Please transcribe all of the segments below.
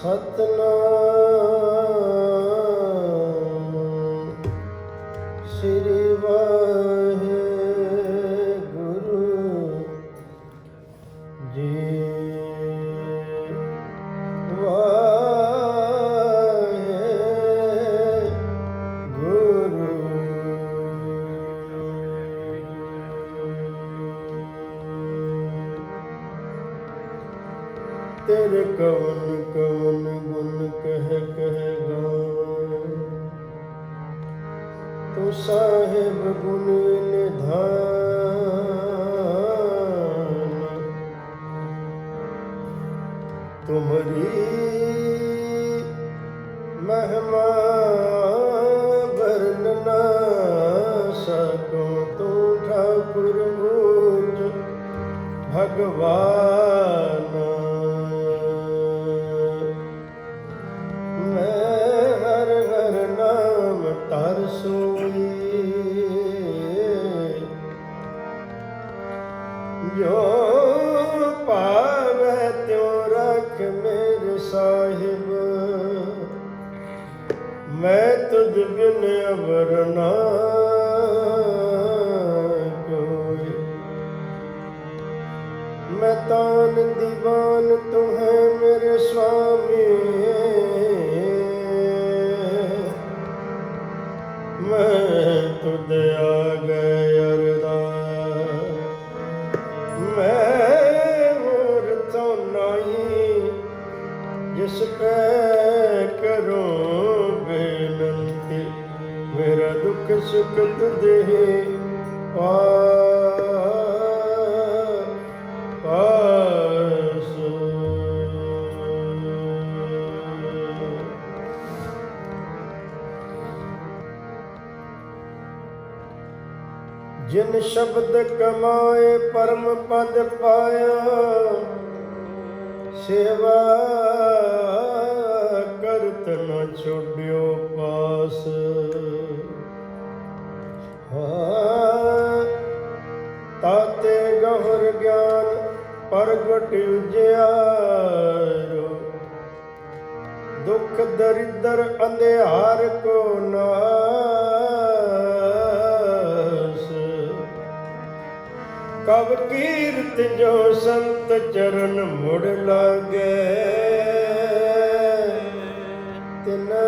ਸਤਨਾਮ ਸ੍ਰੀ ਵਾਹਿਗੁਰੂ ਜੀ। तेरे कवन कवन गुण कह कह गावां, तू साहिब गुण निधान। तुम्हारी महिमा वर्ण न सको, तू ठाकुर मूर्त भगवान। जो पावे त्यों रख मेरे साहिब, मैं तुझ बिन अवर ना कोई। मैं तान दीवान तू है मेरे स्वामी, मैं तुझ आ गए अरदास। मैं और तो नहीं जिस पे करूं बेनंती, मेरा दुख सुख तुझे पास। जिन शब्द कमाए परम पद पाया, सेवा करत न छोड़ियो पास। ताते गहुर ज्ञान प्रगट उजियारो, दुख दरिद्र अंधेर को नाश। कब कीर्त जो संत चरण मुड़ लागे, तिना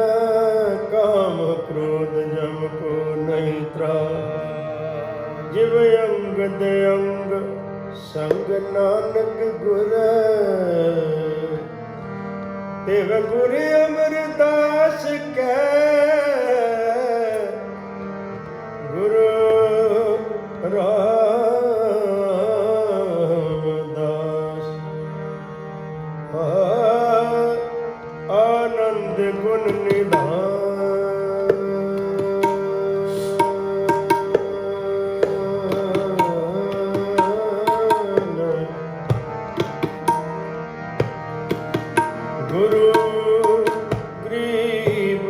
काम क्रोध जम को नहीं त्रास। जिव अंग दे अंग संग नानक गुर, तेव गुर अमरदास कै। गुरु रामदास आनंद गुण निधान। गुरु ग्रीव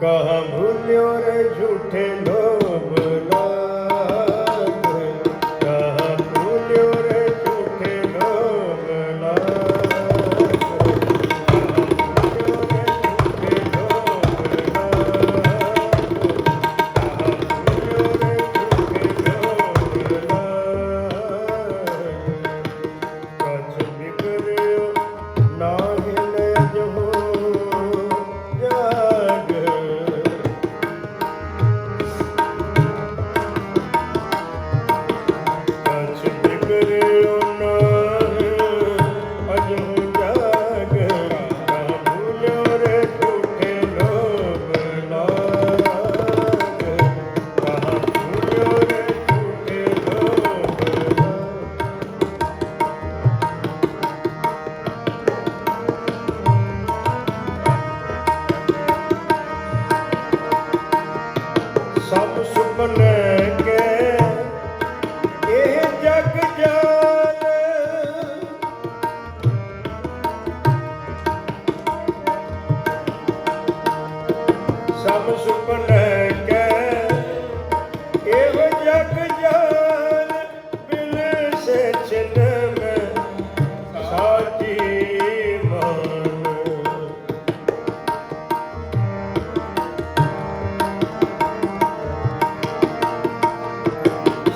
कहाँ भूल्यो रे झूठे लोभ लाग, कहाँ भूल्यो रे झूठे लोभ लाग।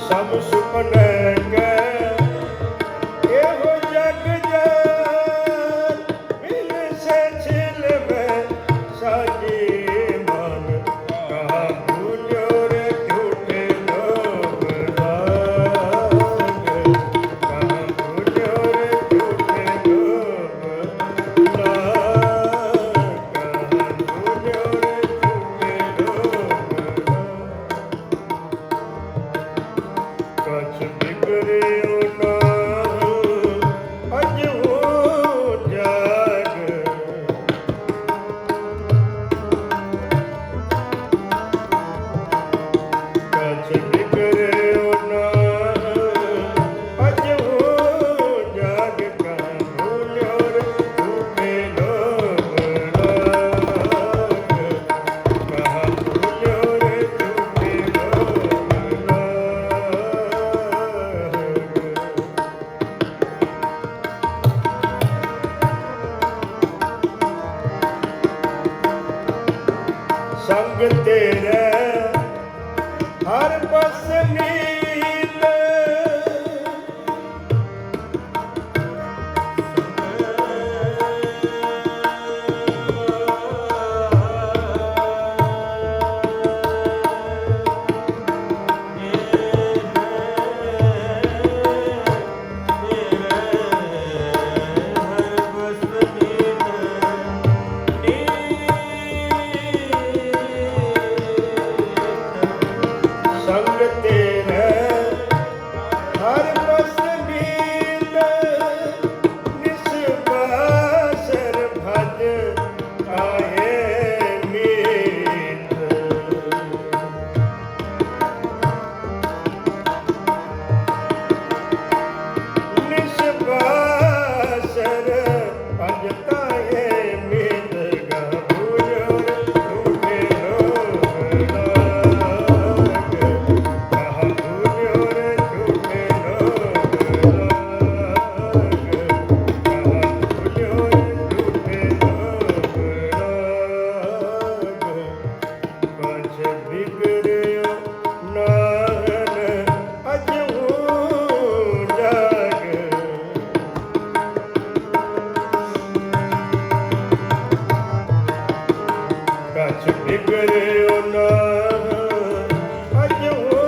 ਸਭ ਸੁਪਨੇ ਕੈ ਇਹੋ ਜਗ ਜਾਨ ਮਿਲ ਸੇ ਛਿਲ ਮੈਂ ਸਾਜੀ ਮਨ ਕਹਾ ਭੂਲਿਓ ਰੇ ਝੂਠੇ ਲੋਭ ਲਾਗ ਕਹਾ ਭੂਲਿਓ ਰੇ ਝੂਠੇ ਲੋਭ ਲਾਗ ਕਹਾ ਭੂਲਿਓ ਰੇ ਝੂਠੇ ਲੋਭ ਕਛ ਬਿਗੜਿਓ ਨਾ ਅਜ ਹੋ ਜਾਗ ਕਛ ਬਿਗੜਿਓ ਨਾ ਅਜ ਹੋ ਜਾਗ ਕਹਾਂ ਭੂਲਿਓ ਰੇ ਝੂਠੇ ਲੋਭ ਲਾਗ ਕਹਾਂ ਭੂਲਿਓ ਰੇ ਝੂਠੇ ਲੋਭ ਲਾਗ ਸੰਗ ਤੇਰੇ ਹਰ ਪਸ ਨੀਲ ਸੰਗ ਤੇਰੇ ਹਰ ਪਸ ਨੀਲ ਨਿਸਬਾਸਰ ਭਜ ਆਏ ਮੀਤ ਨਿਸਬਾਸਰ ਭਜ ਤਾਏ ਮੀਤ ਗਾ ਭੂਲਿਓ ਰੇ ਝੂਠੇ ਲੋਭ ਲਾਗ ਕਹਾ ਭੂਲਿਓ ਰੇ ਝੂਠੇ ਲੋਭ ਲਾਗ ਕਹਾ ਭੂਲਿਓ ਰੇ ਝੂਠੇ ਲੋਭ ਲਾਗ ਕਛ ਬਿਗੜਿਓ ਨਾਹਨ ਅਜ ਹੋ ਜਾਗ ਕਛ ਬਿਗੜਿਓ ਨਾ ਅਜ ਹੋ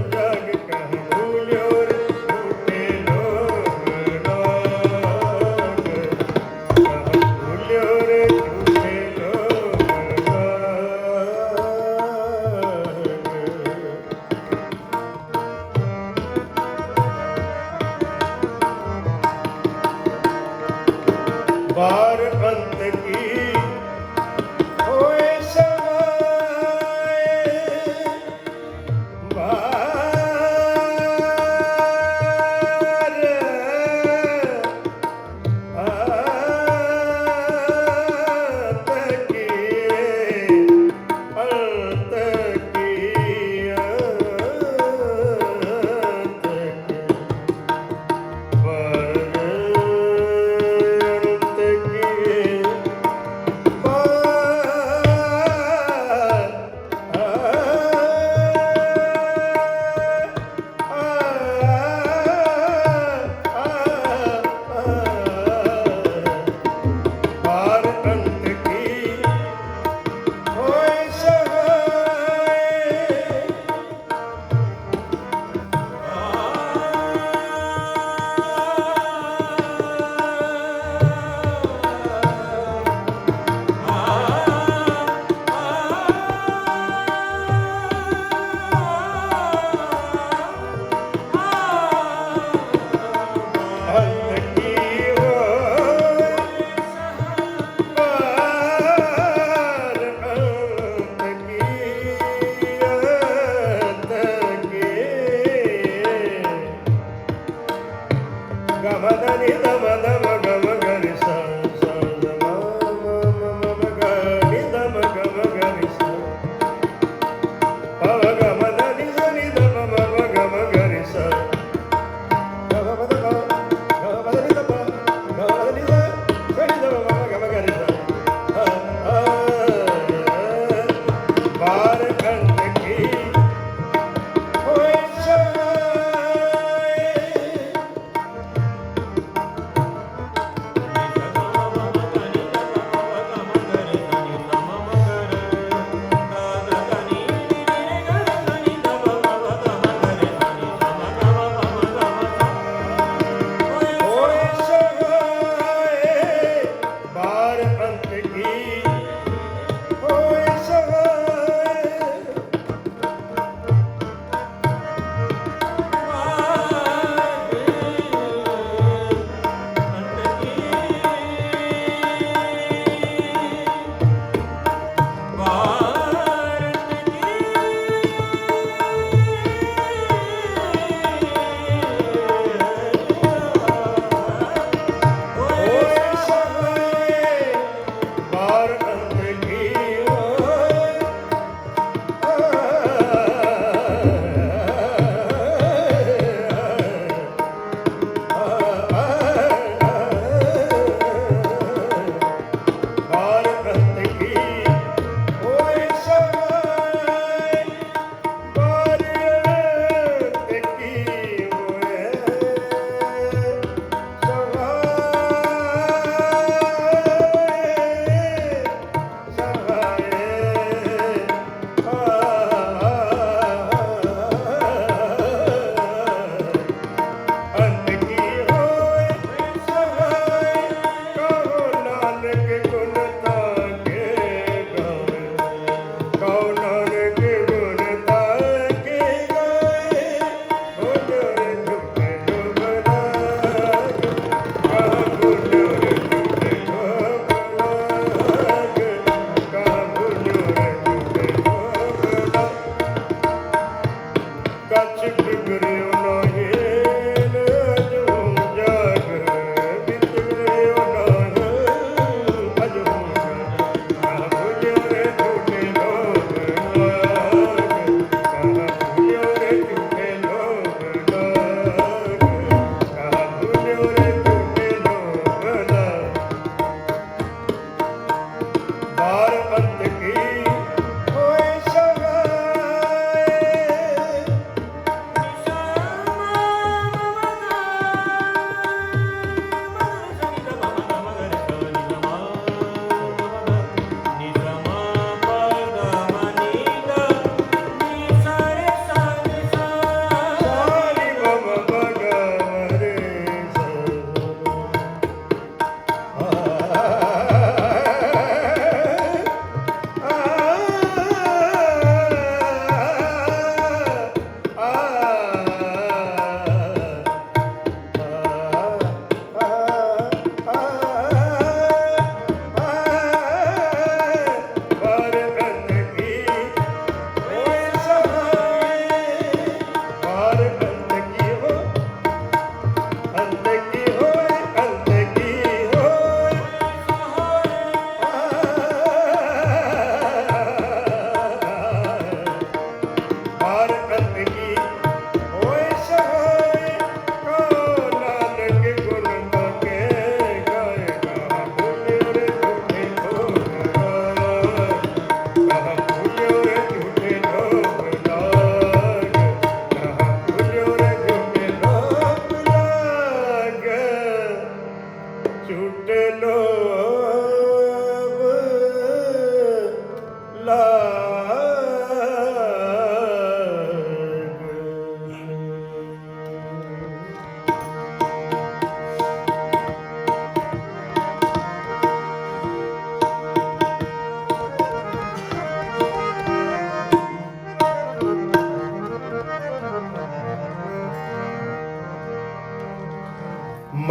ਜਗ ਕਹ ਭੂਲਿਓ ਰੇ ਝੂਠੇ ਲੋਭ ਲਾਗ ਕਹ ਭੂਲਿਓ ਰੇ ਝੂਠੇ ਲੋਭ ਲਾਗ ਬਾਰ ਅੰਤ ਕੀ ਹੋਏ ਸਮਾਏ ਬਾਰ ਅੰਤ ਕੀ ਅੰਤ ਕੀ ਅੰਤ ਕੀ ਬਾਰ ਅੰਤ ਕੀ ਪਾਰ ਅੰਤ ਕੀ ਹੋਏ ਸਹਾਏ ਅੰਤ ਕੀ ਹੋਏ ਪਾਰ ਅੰਤ ਕੀ ਅੰਤ ਕੀ ਗਮ దని ਦਮ ਦਮ ਗਮ ਗਰਿ ਸਾ ਸਾ ਦਮ ਮਮ ਮਮ ਗਰਿ ਦਮ ਗਮ ਗਰਿ ਸਾ ਪਵ ਗਮ దని దని ਦਮ ਮਮ ਗਮ ਗਰਿ ਸਾ ਗਮ ਪਦ ਗ ਗਮ ਪਦ ని ਦਮ ਗਮ ਪਦ ని ਸਾ ਗਰਿ ਦਮ ਮਮ ਗਮ ਗਰਿ ਸਾ ਬਾਰ ਅੰਤ ਕੀ ਹੋਏ ਸਾ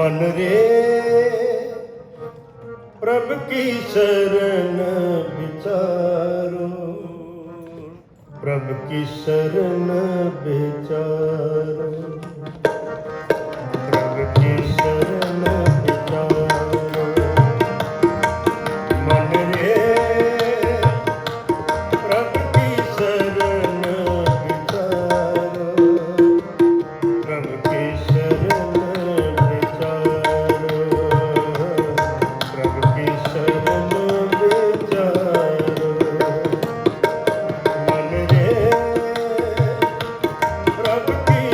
मन रे प्रभु की शरण विचारो, प्रभु की शरण विचारो, प्रभु की शरण विचारो। मन रे प्रभु की शरण विचारो, प्रभु की शरण प्रभु की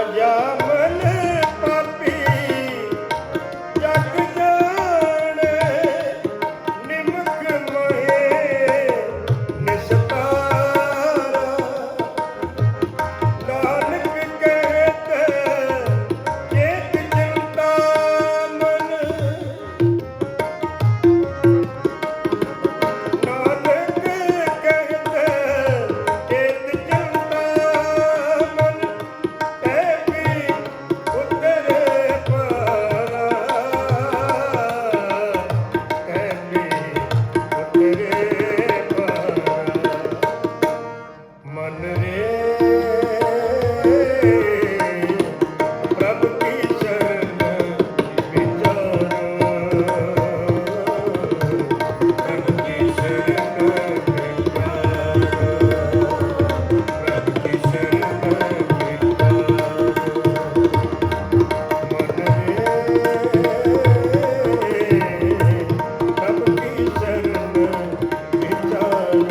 ਅਜਾਮਲ ਪਾਪੀ ਜਗ ਜਾਣੇ ਨਿਮਕ ਮਹੇ ਨਿਸਤਾਰਾ ਨਾਨਕ ਕਹਿਤ ਚੇਤ ਚਿੰਤਾ ਮਨ ਨਾਨਕ ਕਹਿਤ ਚੇਤ ਚਿੰਤਾ ਮਨ ਤੈ ਵੀ ਉਤਰੇ ਪਾਰਾ ਤੈ ਵੀ ਉਤਰੇ ਪਾਰਾ ਮਨ ਰੇ ਪ੍ਰਭ ਕੀ ਸ਼ਰਨ ਵਿਚਾਰੋ ਪ੍ਰਭ ਕੀ ਸ਼ਰਨ ਵਿਚਾਰੋ ਪ੍ਰਭ ਕੀ ਸ਼ਰਨ ਵਿਚਾਰੋ ਮਨ ਰੇ ਪ੍ਰਭ ਕੀ ਸ਼ਰਨ ਵਿਚਾਰੋ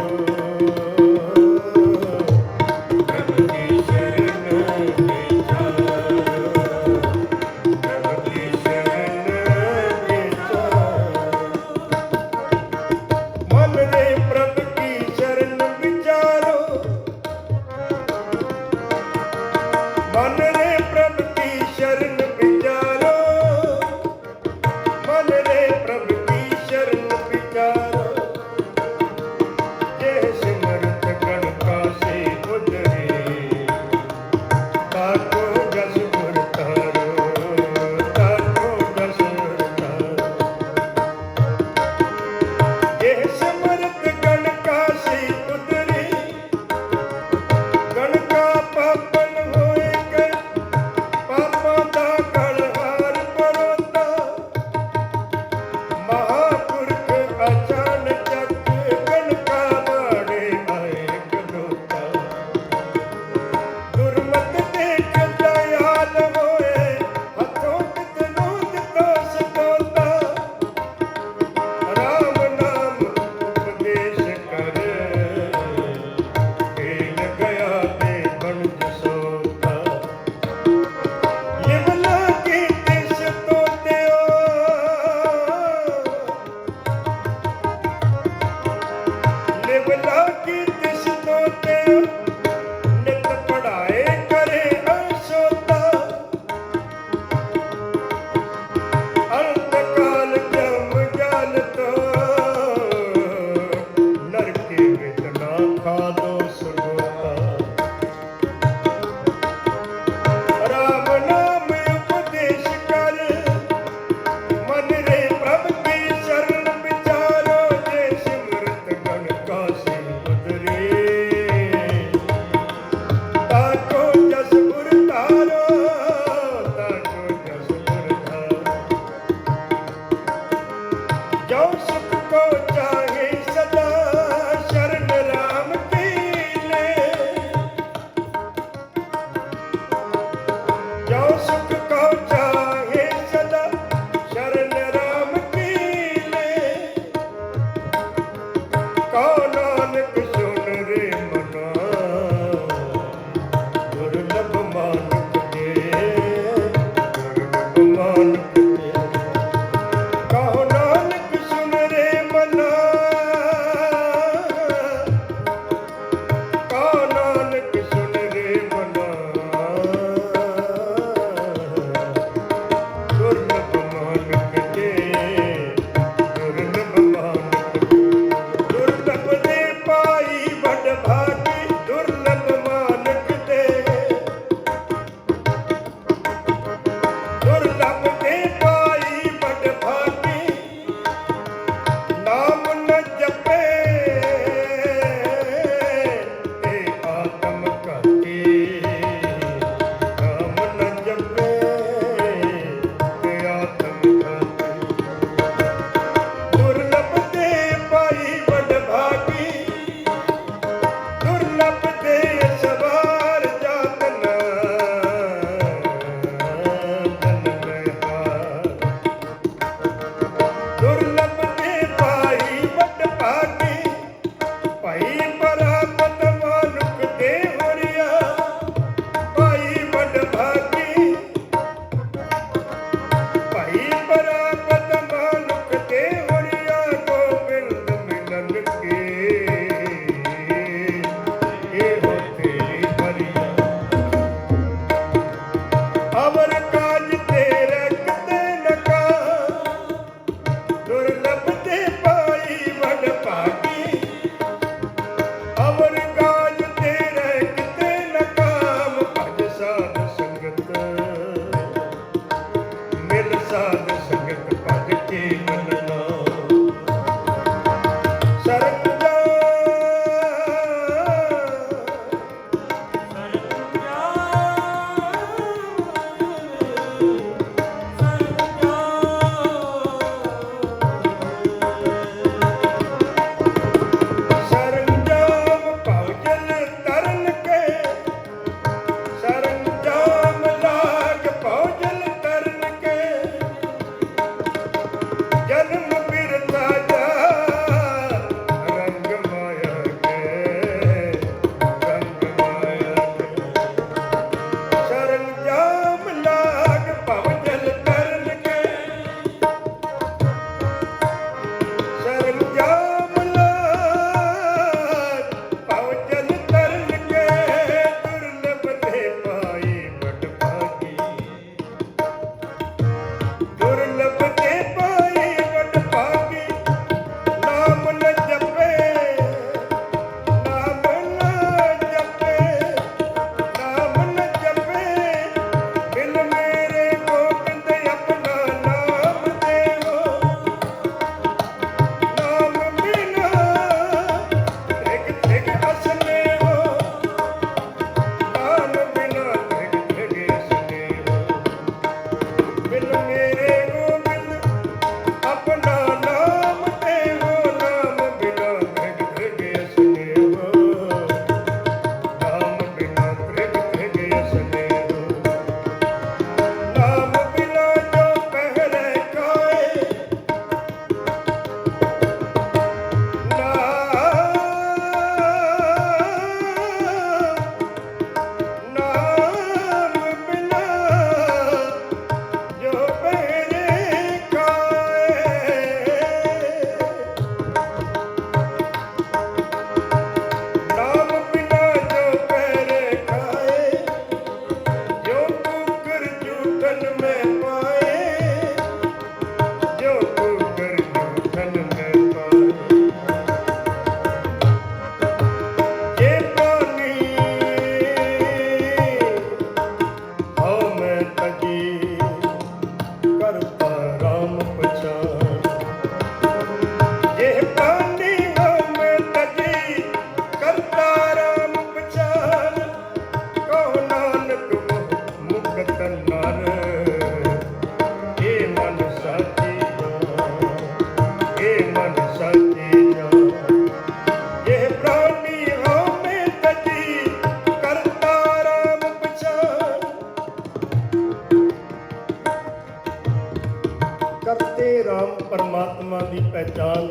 ਕਰਮਾਂ ਦੀ ਪਹਿਚਾਨ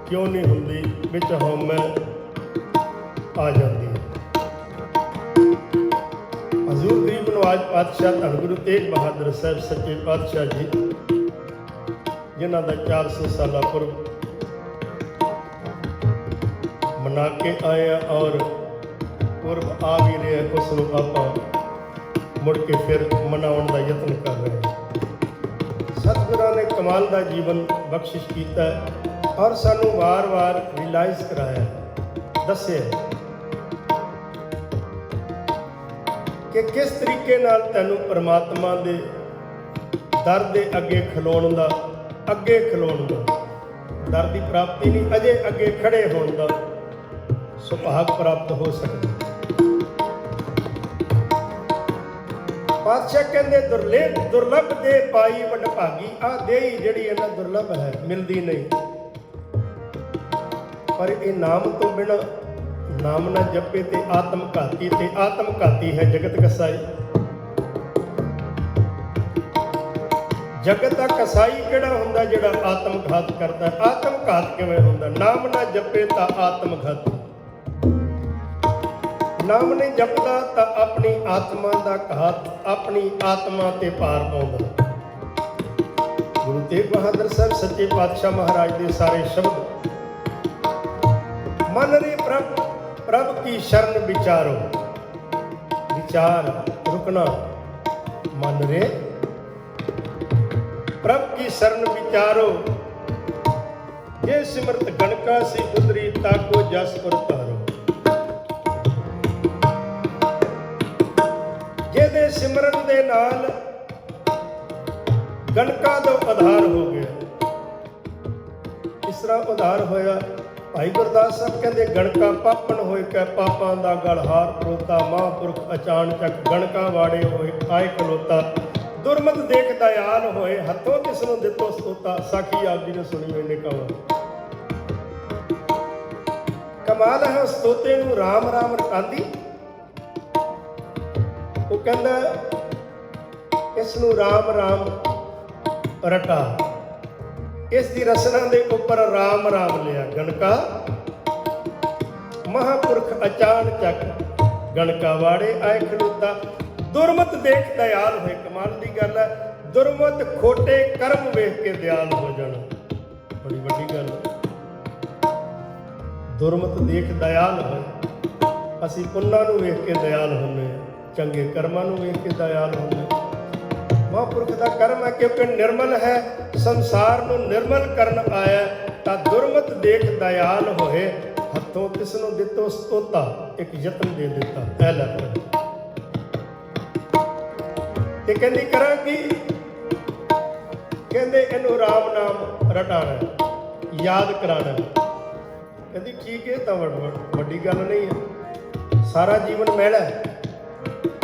ਕਿਉਂ ਨਹੀਂ ਹੁੰਦੀ, ਵਿੱਚ ਹਉਮੈ ਆ ਜਾਂਦੀ ਹੈ। ਹਜ਼ੂਰ ਗਰੀਬ ਨਵਾਜ ਪਾਤਸ਼ਾਹ ਧੰਨ ਗੁਰੂ ਤੇਗ ਬਹਾਦਰ ਸਾਹਿਬ ਸੱਚੇ ਪਾਤਸ਼ਾਹ ਜੀ, ਜਿਨ੍ਹਾਂ ਦਾ 400 ਸਾਲਾ ਪੁਰਬ ਮਨਾ ਕੇ ਆਏ ਆ ਔਰ ਪੁਰਬ ਆ ਵੀ ਰਿਹਾ, ਉਸ ਨੂੰ ਆਪਾਂ ਮੁੜ ਕੇ ਫਿਰ ਮਨਾਉਣ ਦਾ ਯਤਨ ਕਰ ਰਹੇ ਹਾਂ। ਸਤਿਗੁਰਾਂ ਨੇ ਕਮਾਲ ਦਾ ਜੀਵਨ ਬਖਸ਼ਿਸ਼ ਕੀਤਾ ਔਰ ਸਾਨੂੰ ਵਾਰ-ਵਾਰ ਰਿਅਲਾਈਜ਼ ਕਰਾਇਆ, ਦੱਸਿਆ ਕਿ ਕਿਸ ਤਰੀਕੇ ਨਾਲ ਤੈਨੂੰ ਪਰਮਾਤਮਾ ਦੇ ਦਰ ਦੇ ਅੱਗੇ ਖਲੋਣ ਦਾ ਦਰ ਦੀ ਪ੍ਰਾਪਤੀ ਨਹੀਂ, ਅਜੇ ਅੱਗੇ ਖੜੇ ਹੋਣ ਦਾ ਸੁਭਾਗ ਪ੍ਰਾਪਤ ਹੋ ਸਕਦਾ। ਪਾਤਸ਼ਾਹ ਕਹਿੰਦੇ ਦੁਰਲਭ ਦੇ ਪਾਈ ਵਡਭਾਗੀ, ਆਹ ਦੇਹੀ ਜਿਹੜੀ ਇਹਨਾਂ ਦੁਰਲਭ ਹੈ, ਮਿਲਦੀ ਨਹੀਂ। ਪਰ ਇਹ ਨਾਮ ਤੋਂ ਬਿਨਾਂ, ਨਾਮ ਨਾ ਜਪੇ ਤੇ ਆਤਮ ਘਾਤੀ ਹੈ ਜਗਤ ਕਸਾਈ। ਜਗਤ ਦਾ ਕਸਾਈ ਕਿਹੜਾ ਹੁੰਦਾ? ਜਿਹੜਾ ਆਤਮ ਘਾਤ ਕਰਦਾ। ਆਤਮ ਘਾਤ ਕਿਵੇਂ ਹੁੰਦਾ? ਨਾਮ ਨਾ ਜਪੇ ਤਾਂ ਆਤਮ ਘਾਤੀ। ਨਾਮ ਨਹੀਂ ਜਪਦਾ ਤਾਂ ਆਪਣੀ ਆਤਮਾ ਦਾ ਘਾਤ, ਆਪਣੀ ਆਤਮਾ ਤੇ ਭਾਰ ਪਾਉਂਦਾ। ਗੁਰੂ ਤੇਗ ਬਹਾਦਰ ਸਾਹਿਬ ਸੱਚੇ ਪਾਤਸ਼ਾਹ ਮਹਾਰਾਜ ਦੇ ਸਾਰੇ ਸ਼ਬਦ, ਮਨ ਰੇ ਪ੍ਰਭ ਕੀ ਸ਼ਰਨ ਵਿਚਾਰੋ, ਵਿਚਾਰ ਰੁਕਣਾ। ਮਨ ਰੇ ਪ੍ਰਭ ਕੀ ਸ਼ਰਨ ਵਿਚਾਰੋ, ਜੇ ਸਿਮਰਤ ਗਣਕਾ ਸੀ ਗੁਦਰੀ ਤਾਕੋ ਜਸ ਪੁਰ ਤਾਰੋ। ਜਿਹਦੇ ਸਿਮਰਨ ਦੇ ਨਾਲ ਗਣਕਾ ਦਾ ਉਧਾਰ ਹੋ ਗਿਆ। ਇਸ ਤਰ੍ਹਾਂ ਉਧਾਰ ਹੋਇਆ। ਭਾਈ ਗੁਰਦਾਸ ਸਾਹਿਬ ਕਹਿੰਦੇ, ਗਣਕਾ ਪਾਪਣ ਹੋਏ ਕੈ ਪਾਪਾਂ ਦਾ ਗਲ ਹਾਰ ਪਰੋਤਾ, ਮਹਾਂਪੁਰਖ ਅਚਾਨਚਕ ਗਣਕਾ ਵਾੜੇ ਹੋਏ ਆਏ ਖਲੋਤਾ। ਦੁਰਮਤ ਦੇਖ ਦਇਆਲ ਹੋਏ, ਹੱਥੋਂ ਕਿਸ ਨੂੰ ਦਿੱਤੋ ਸਤੋਤਾ। ਸਾਖੀ ਆਪ ਜੀ ਨੇ ਸੁਣੀ ਹੋਈ ਨੇ ਕਹਾ। ਕਮਾਲ ਹੈ ਉਸ ਤੋਤੇ ਨੂੰ ਰਾਮ ਰਾਮ ਰਟਾਂਦੀ। ਉਹ ਕਹਿੰਦਾ ਇਸ ਨੂੰ ਰਾਮ ਰਾਮ ਰਟਾ, ਇਸ ਦੀ ਰਸਨਾ ਦੇ ਉੱਪਰ ਰਾਮ ਰਾਮ ਲਿਆ। ਗਣਕਾ ਮਹਾਂਪੁਰਖ ਅਚਾਨਚਕ ਗਣਕਾ ਵਾੜੇ ਆਏ ਖਲੋਤਾ। ਦੁਰਮਤ ਦੇਖ ਦਇਆਲ ਹੋਏ। ਕਮਾਲ ਦੀ ਗੱਲ ਹੈ, ਦੁਰਮਤ ਖੋਟੇ ਕਰਮ ਵੇਖ ਕੇ ਦਿਆਲ ਹੋ ਜਾਣਾ ਬੜੀ ਵੱਡੀ ਗੱਲ ਹੈ। ਦੁਰਮਤ ਦੇਖ ਦਇਆਲ ਹੋਏ। ਅਸੀਂ ਪੁੰਨਾਂ ਨੂੰ ਵੇਖ ਕੇ ਦਇਆਲ ਹੁੰਦੇ ਹਾਂ, ਚੰਗੇ ਕਰਮਾਂ ਨੂੰ ਵੇਖ ਕੇ ਦਇਆਲ ਹੁੰਦੇ ਹਾਂ। ਮਹਾਂਪੁਰਖ ਦਾ ਕਰਮ ਹੈ, ਕਿਉਂਕਿ ਨਿਰਮਲ ਹੈ, ਸੰਸਾਰ ਨੂੰ ਨਿਰਮਲ ਕਰਨ ਆਇਆ। ਤਾਂ ਦੁਰਮਤ ਦੇਖ ਦਇਆਲ ਹੋਏ, ਹੱਥੋਂ ਕਿਸ ਨੂੰ ਦਿੱਤੋ ਸਤੋਤਾ। ਇੱਕ ਯਤਨ ਦੇ ਦਿੱਤਾ। ਐ ਲੈ ਤੇ ਕਹਿੰਦੀ ਕਰਾਂ ਕੀ? ਕਹਿੰਦੇ ਇਹਨੂੰ ਰਾਮ ਨਾਮ ਰਟਾਣਾ, ਯਾਦ ਕਰਾਣਾ। ਕਹਿੰਦੀ ਠੀਕ ਹੈ, ਤਾਂ ਵੱਡੀ ਗੱਲ ਨਹੀਂ ਹੈ। ਸਾਰਾ ਜੀਵਨ ਮਹਿਲਾ ਹੈ।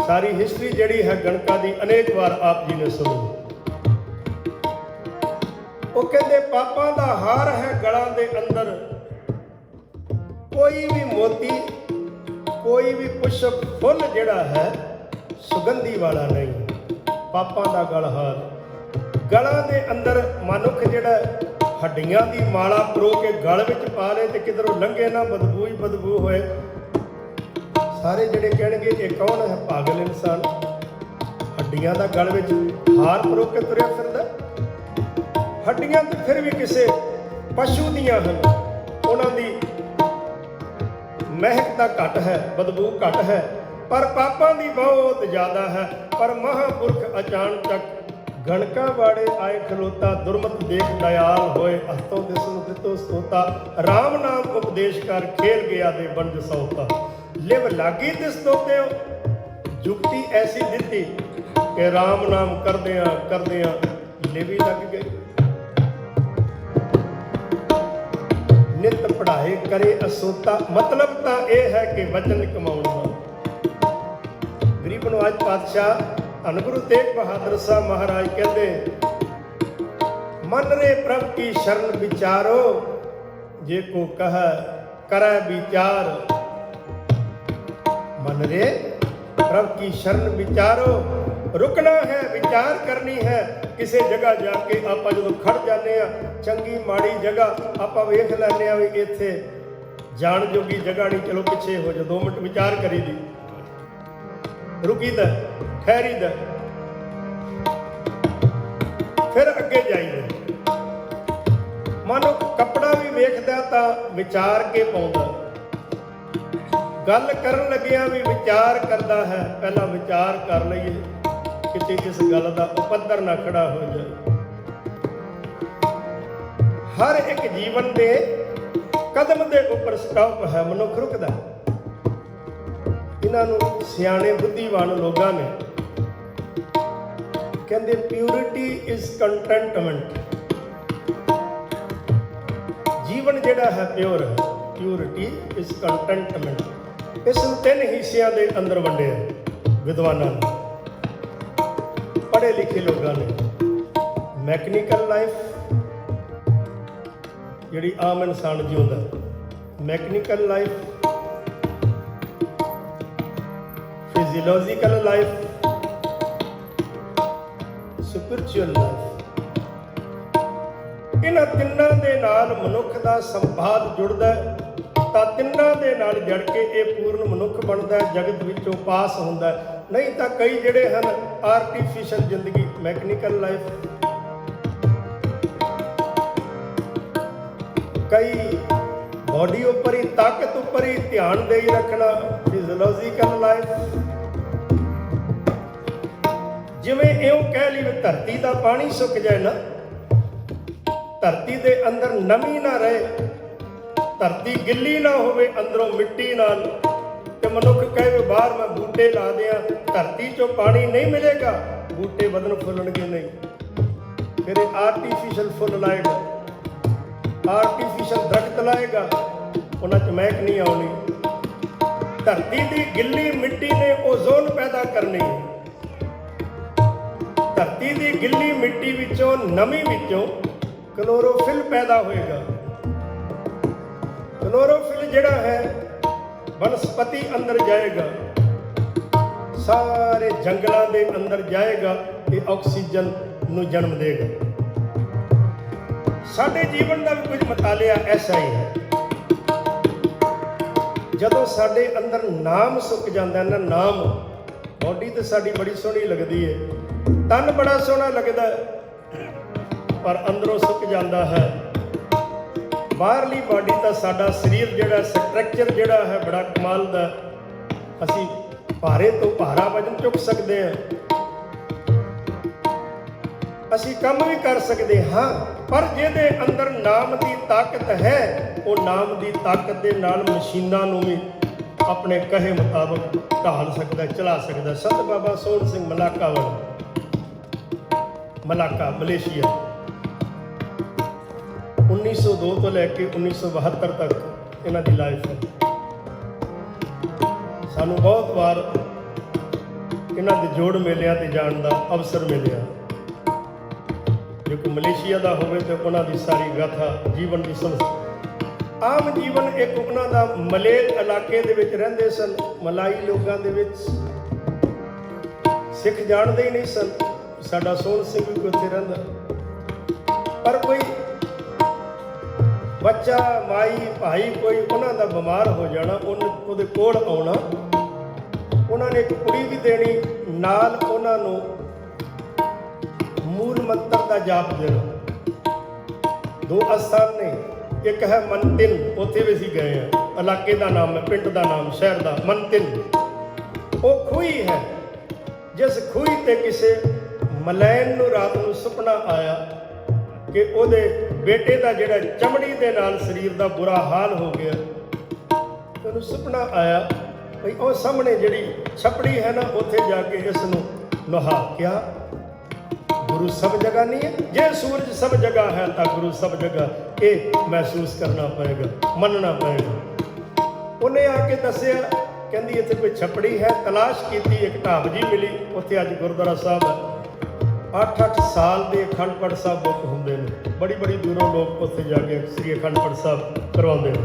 ਸਾਰੀ ਹਿਸਟਰੀ ਜਿਹੜੀ ਹੈ ਗਣਕਾ ਦੀ ਅਨੇਕ ਵਾਰ ਆਪ ਜੀ ਨੇ ਸੁਣੀ। ਉਹ ਕਹਿੰਦੇ ਪਾਪਾਂ ਦਾ ਹਾਰ ਹੈ ਗਲਾਂ ਦੇ ਅੰਦਰ, ਕੋਈ ਵੀ ਮੋਤੀ, ਕੋਈ ਵੀ ਪੁਸ਼ਪ ਫੁੱਲ ਜਿਹੜਾ ਹੈ ਸੁਗੰਧੀ ਵਾਲਾ ਨਹੀਂ। ਪਾਪਾਂ ਦਾ ਗਲਹਾਰ, ਗਲਾਂ ਦੇ ਅੰਦਰ ਮਨੁੱਖ ਜਿਹੜਾ ਹੱਡੀਆਂ ਦੀ ਮਾਲਾ ਪਰੋ ਕੇ ਗਲ ਵਿੱਚ ਪਾ ਲੇ ਤੇ ਕਿਧਰੋਂ ਲੰਘੇ ਨਾ ਬਦਬੂ ਹੀ ਬਦਬੂ ਹੋਏ। ਸਾਰੇ ਜਿਹੜੇ ਕਹਿਣਗੇ ਇਹ ਕੌਣ ਹੈ? ਪਾਗਲ ਇਨਸਾਨ। ਹੱਡੀਆਂ ਦਾ ਗਲ ਵਿੱਚ ਹਾਰ ਪਰੋ ਕੇ ਤੁਰਿਆ ਫਿਰਦਾ। ਹੱਡੀਆਂ ਤੇ ਫਿਰ ਵੀ ਕਿਸੇ ਪਸ਼ੂ ਦੀਆਂ ਹਨ, ਉਹਨਾਂ ਦੀ ਮਹਿਕ ਤਾਂ ਘੱਟ ਹੈ, ਬਦਬੂ ਘੱਟ ਹੈ, ਪਰ ਪਾਪਾਂ ਦੀ ਬਹੁਤ ਜ਼ਿਆਦਾ ਹੈ। ਪਰ ਮਹਾਂਪੁਰਖ ਅਚਾਨਚਕ ਗਣਕਾ ਵਾੜੇ ਆਏ ਖਲੋਤਾ। ਦੁਰਮਤ ਦੇਖ ਦਇਆਲ ਹੋਏ, ਹੱਥੋਂ ਦਿਸ ਨੂੰ ਦਿੱਤੋ ਸਤੋਤਾ। ਰਾਮ ਨਾਮ ਉਪਦੇਸ਼ ਕਰ ਖੇਲ ਗਿਆ ਦੇ ਬੰਦ ਸੌਤਾ। ਲਿਵ ਲਾਗੀ ਦਿਸ ਤੋਤਿਓ, ਜੁਗਤੀ ਐਸੀ ਦਿੱਤੀ ਕਿ ਰਾਮ ਨਾਮ ਕਰਦਿਆਂ ਕਰਦਿਆਂ ਲਿਵ ਹੀ ਲੱਗ ਗਈ। ਨਿਤ ਪੜ੍ਹਾਏ ਕਰੇ ਅਸੋਤਾ। ਮਤਲਬ ਤਾਂ ਇਹ ਹੈ ਕਿ ਵਚਨ ਕਮਾਉਣ ਦਾ। ਗਰੀਬ ਨਵਾਜ ਪਾਤਸ਼ਾਹ ਧੰਨ ਗੁਰੂ ਤੇਗ ਬਹਾਦਰ ਸਾਹਿਬ ਮਹਾਰਾਜ ਕਹਿੰਦੇ, ਮਨ ਰੇ ਪ੍ਰਭ ਕੀ ਸ਼ਰਨ ਵਿਚਾਰੋ, ਜੇ ਕੋ ਕਹੈ ਕਰੈ ਵਿਚਾਰ। मन रे प्रभ की शरण विचारो, रुकना है, विचार करनी है, ਕਿਸੇ ਜਗ੍ਹਾ ਜਾ ਕੇ ਆਪਾਂ ਜਦੋਂ ਖੜ ਜਾਂਦੇ ਆ, ਚੰਗੀ ਮਾੜੀ ਜਗ੍ਹਾ ਆਪਾਂ ਵੇਖ ਲੈਂਦੇ ਆ ਵੀ ਇੱਥੇ ਜਾਣ ਜੋਗੀ ਜਗ੍ਹਾ ਨਹੀਂ, ਚਲੋ ਪਿੱਛੇ ਹੋ ਜਾ, 2 ਮਿੰਟ ਵਿਚਾਰ ਕਰੀ ਦੀ, ਰੁਕੀਦਾ, ਠਹਿਰੀਦਾ, ਫਿਰ ਅੱਗੇ ਜਾਈਦਾ। ਮਾਨੋ ਕੱਪੜਾ ਵੀ ਵੇਖਦਾ ਤਾਂ ਵਿਚਾਰ ਕੇ ਪਾਉਂਦਾ, ਗੱਲ ਕਰਨ ਲੱਗਿਆ ਵੀ ਵਿਚਾਰ ਕਰਦਾ ਹੈ, ਪਹਿਲਾਂ ਵਿਚਾਰ ਕਰ ਲਈਏ ਕਿਤੇ ਇਸ ਗੱਲ ਦਾ ਉਪੱਦਰ ਨਾ ਖੜਾ ਹੋ ਜਾਏ। ਹਰ ਇੱਕ ਜੀਵਨ ਦੇ ਕਦਮ ਦੇ ਉੱਪਰ ਸਟਾਪ ਹੈ, ਮਨੁੱਖ ਰੁਕਦਾ। ਇਹਨਾਂ ਨੂੰ ਸਿਆਣੇ ਬੁੱਧੀਵਾਨ ਲੋਕਾਂ ਨੇ ਕਹਿੰਦੇ ਪਿਉਰਿਟੀ ਇਜ਼ ਕੰਟੈਂਟਮੈਂਟ। ਜੀਵਨ ਜਿਹੜਾ ਹੈ ਪਿਓਰ ਹੈ, ਪਿਉਰਿਟੀ ਇਜ਼ ਕੰਟੈਂਟਮੈਂਟ। ਇਸ ਨੂੰ 3 ਹਿੱਸਿਆਂ ਦੇ ਅੰਦਰ ਵੰਡਿਆ ਵਿਦਵਾਨਾਂ ਨੇ, ਪੜ੍ਹੇ ਲਿਖੇ ਲੋਕਾਂ ਨੇ। ਮੈਕਨੀਕਲ ਲਾਈਫ ਜਿਹੜੀ ਆਮ ਇਨਸਾਨ ਜਿਉਂਦਾ, mechanical life, physiological life, spiritual life. ਇਹਨਾਂ ਤਿੰਨਾਂ ਦੇ ਨਾਲ ਮਨੁੱਖ ਦਾ ਸੰਵਾਦ ਜੁੜਦਾ ਤਾਂ ਤਿੰਨਾਂ ਦੇ ਨਾਲ ਜੜ ਕੇ ਇਹ ਪੂਰਨ ਮਨੁੱਖ ਬਣਦਾ, ਜਗਤ ਵਿੱਚੋਂ ਪਾਸ ਹੁੰਦਾ। ਨਹੀਂ ਤਾਂ ਕਈ ਜਿਹੜੇ ਹਨ ਆਰਟੀਫਿਸ਼ਲ ਜ਼ਿੰਦਗੀ, ਮੈਕਨੀਕਲ ਲਾਈਫ, ਕਈ ਬੋਡੀ ਉੱਪਰ ਹੀ, ਤਾਕਤ ਉੱਪਰ ਹੀ ਧਿਆਨ ਦੇ ਹੀ ਰੱਖਣਾ, ਫਿਜ਼ੀਓਲੋਜੀਕਲ ਲਾਈਫ। ਜਿਵੇਂ ਇਉਂ ਕਹਿ ਲਈ ਵੀ ਧਰਤੀ ਦਾ ਪਾਣੀ ਸੁੱਕ ਜਾਏ ਨਾ, ਧਰਤੀ ਦੇ ਅੰਦਰ ਨਮੀ ਨਾ ਰਹੇ, ਧਰਤੀ ਗਿੱਲੀ ਨਾ ਹੋਵੇ ਅੰਦਰੋਂ ਮਿੱਟੀ ਨਾਲ, ਤੇ ਮਨੁੱਖ ਕਹੇ ਬਾਹਰ ਮੈਂ ਬੂਟੇ ਲਾ ਦਿਆਂ, ਧਰਤੀ 'ਚੋਂ ਪਾਣੀ ਨਹੀਂ ਮਿਲੇਗਾ, ਬੂਟੇ ਵਧਣ ਫੁੱਲਣਗੇ ਨਹੀਂ। ਫਿਰ ਇਹ ਆਰਟੀਫਿਸ਼ਲ ਫੁੱਲ ਲਾਏਗਾ, ਆਰਟੀਫਿਸ਼ਲ ਦਰਖਤ ਲਾਏਗਾ, ਉਹਨਾਂ 'ਚ ਮਹਿਕ ਨਹੀਂ ਆਉਣੀ। ਧਰਤੀ ਦੀ ਗਿੱਲੀ ਮਿੱਟੀ ਨੇ ਓਜ਼ੋਨ ਪੈਦਾ ਕਰਨੀ। ਧਰਤੀ ਦੀ ਗਿੱਲੀ ਮਿੱਟੀ ਵਿੱਚੋਂ, ਨਮੀ ਵਿੱਚੋਂ ਕਲੋਰੋਫਿਲ ਪੈਦਾ ਹੋਏਗਾ। ਕਲੋਰੋਫਿਲ ਜਿਹੜਾ ਹੈ ਬਨਸਪਤੀ ਅੰਦਰ ਜਾਏਗਾ, ਸਾਰੇ ਜੰਗਲਾਂ ਦੇ ਅੰਦਰ ਜਾਏਗਾ ਤੇ ਆਕਸੀਜਨ ਨੂੰ ਜਨਮ ਦੇਗਾ। ਸਾਡੇ ਜੀਵਨ ਦਾ ਵੀ ਕੁਝ ਮਤਾਲਿਆ ਐਸਾ ਹੀ ਹੈ। ਜਦੋਂ ਸਾਡੇ ਅੰਦਰ ਨਾਮ ਸੁੱਕ ਜਾਂਦਾ ਨਾ, ਨਾਮ, ਬੋਡੀ ਤੇ ਸਾਡੀ ਬੜੀ ਸੋਹਣੀ ਲੱਗਦੀ ਹੈ, ਤਨ ਬੜਾ ਸੋਹਣਾ ਲੱਗਦਾ, ਪਰ ਅੰਦਰੋਂ ਸੁੱਕ ਜਾਂਦਾ ਹੈ। ਬਾਹਰਲੀ ਬਾਡੀ ਤਾਂ ਸਾਡਾ ਸਰੀਰ ਜਿਹੜਾ ਸਟਰਕਚਰ ਜਿਹੜਾ ਹੈ ਬੜਾ ਕਮਾਲ ਦਾ, ਅਸੀਂ ਭਾਰੇ ਤੋਂ ਭਾਰਾ ਵਜ਼ਨ ਚੁੱਕ ਸਕਦੇ ਹਾਂ, ਅਸੀਂ ਕੰਮ ਵੀ ਕਰ ਸਕਦੇ ਹਾਂ, ਪਰ ਜਿਹਦੇ ਅੰਦਰ ਨਾਮ ਦੀ ਤਾਕਤ ਹੈ, ਉਹ ਨਾਮ ਦੀ ਤਾਕਤ ਦੇ ਨਾਲ ਮਸ਼ੀਨਾਂ ਨੂੰ ਵੀ ਆਪਣੇ ਕਹੇ ਮੁਤਾਬਕ ਢਾਲ ਸਕਦਾ, ਚਲਾ ਸਕਦਾ। ਸੰਤ ਬਾਬਾ ਸੋਹਣ ਸਿੰਘ ਮਲਾਕਾ ਵਾਲਾ, ਮਲਾਕਾ, ਮਲੇਸ਼ੀਆ, 1902 ਤੋਂ ਲੈ ਕੇ 1972 ਤੱਕ ਇਹਨਾਂ ਦੀ ਲਾਈਫ ਹੈ। ਸਾਨੂੰ ਬਹੁਤ ਵਾਰ ਇਹਨਾਂ ਦੇ ਜੋੜ ਮੇਲਿਆਂ ਤੇ ਜਾਣ ਦਾ ਅਵਸਰ ਮਿਲਿਆ। ਜੇ ਕੋਈ ਮਲੇਸ਼ੀਆ ਦਾ ਹੋਵੇ ਤੇ ਉਹਨਾਂ ਦੀ ਸਾਰੀ ਗਾਥਾ, ਜੀਵਨ ਦੀ ਸੁਣ। ਆਮ ਜੀਵਨ ਇੱਕ ਉਹਨਾਂ ਦਾ ਮਲੇਰ ਇਲਾਕੇ ਦੇ ਵਿੱਚ ਰਹਿੰਦੇ ਸਨ, ਮਲਾਈ ਲੋਕਾਂ ਦੇ ਵਿੱਚ। ਸਿੱਖ ਜਾਣਦੇ ਹੀ ਨਹੀਂ ਸਨ ਸਾਡਾ ਸੋਹਣ ਸਿੰਘ ਵੀ ਉੱਥੇ ਰਹਿੰਦਾ, ਪਰ ਕੋਈ ਬੱਚਾ, ਮਾਈ, ਭਾਈ ਕੋਈ ਉਹਨਾਂ ਦਾ ਬਿਮਾਰ ਹੋ ਜਾਣਾ, ਉਹਦੇ ਕੋਲ ਆਉਣਾ, ਉਹਨਾਂ ਨੇ ਇੱਕ ਕੁੜੀ ਵੀ ਦੇਣੀ, ਨਾਲ ਉਹਨਾਂ ਨੂੰ ਮੂਲ ਮੰਤਰ ਦਾ ਜਾਪ ਦੇਣਾ। 2 ਅਸਥਾਨ ਨੇ, ਇੱਕ ਹੈ ਮੰਤਿਨ, ਉੱਥੇ ਵੀ ਅਸੀਂ ਗਏ ਹਾਂ, ਇਲਾਕੇ ਦਾ ਨਾਮ ਹੈ, ਪਿੰਡ ਦਾ ਨਾਮ, ਸ਼ਹਿਰ ਦਾ ਮੰਤਿਨ। ਉਹ ਖੂਹੀ ਹੈ, ਜਿਸ ਖੂਹੀ ਤੇ ਕਿਸੇ ਮਲੈਨ ਨੂੰ ਰਾਤ ਨੂੰ ਸੁਪਨਾ ਆਇਆ ਕਿ ਉਹਦੇ ਬੇਟੇ ਦਾ ਜਿਹੜਾ ਚਮੜੀ ਦੇ ਨਾਲ ਸਰੀਰ ਦਾ ਬੁਰਾ ਹਾਲ ਹੋ ਗਿਆ। ਉਹਨੂੰ ਸੁਪਨਾ ਆਇਆ ਭਈ ਉਹ ਸਾਹਮਣੇ ਜਿਹੜੀ ਛਪੜੀ ਹੈ ਨਾ, ਉੱਥੇ ਜਾ ਕੇ ਇਸ ਨੂੰ ਨਹਾ। ਕਿਆ ਗੁਰੂ ਸਭ ਜਗ੍ਹਾ ਨਹੀਂ ਹੈ? ਜੇ ਸੂਰਜ ਸਭ ਜਗ੍ਹਾ ਹੈ ਤਾਂ ਗੁਰੂ ਸਭ ਜਗ੍ਹਾ। ਇਹ ਮਹਿਸੂਸ ਕਰਨਾ ਪਏਗਾ, ਮੰਨਣਾ ਪਏਗਾ। ਉਹਨੇ ਆ ਕੇ ਦੱਸਿਆ, ਕਹਿੰਦੀ ਇੱਥੇ ਕੋਈ ਛਪੜੀ ਹੈ। ਤਲਾਸ਼ ਕੀਤੀ, ਇੱਕ ਢਾਬ ਜੀ ਮਿਲੀ, ਉੱਥੇ ਅੱਜ ਗੁਰਦੁਆਰਾ ਸਾਹਿਬ ਹੈ। 8-8 ਸਾਲ ਦੇ ਅਖੰਡ ਪਾਠ ਸਾਹਿਬ ਬੁੱਕ ਹੁੰਦੇ ਨੇ, ਬੜੀ ਬੜੀ ਦੂਰੋਂ ਲੋਕ ਉੱਥੇ ਜਾ ਕੇ ਸ੍ਰੀ ਅਖੰਡ ਪਾਠ ਸਾਹਿਬ ਕਰਵਾਉਂਦੇ ਨੇ।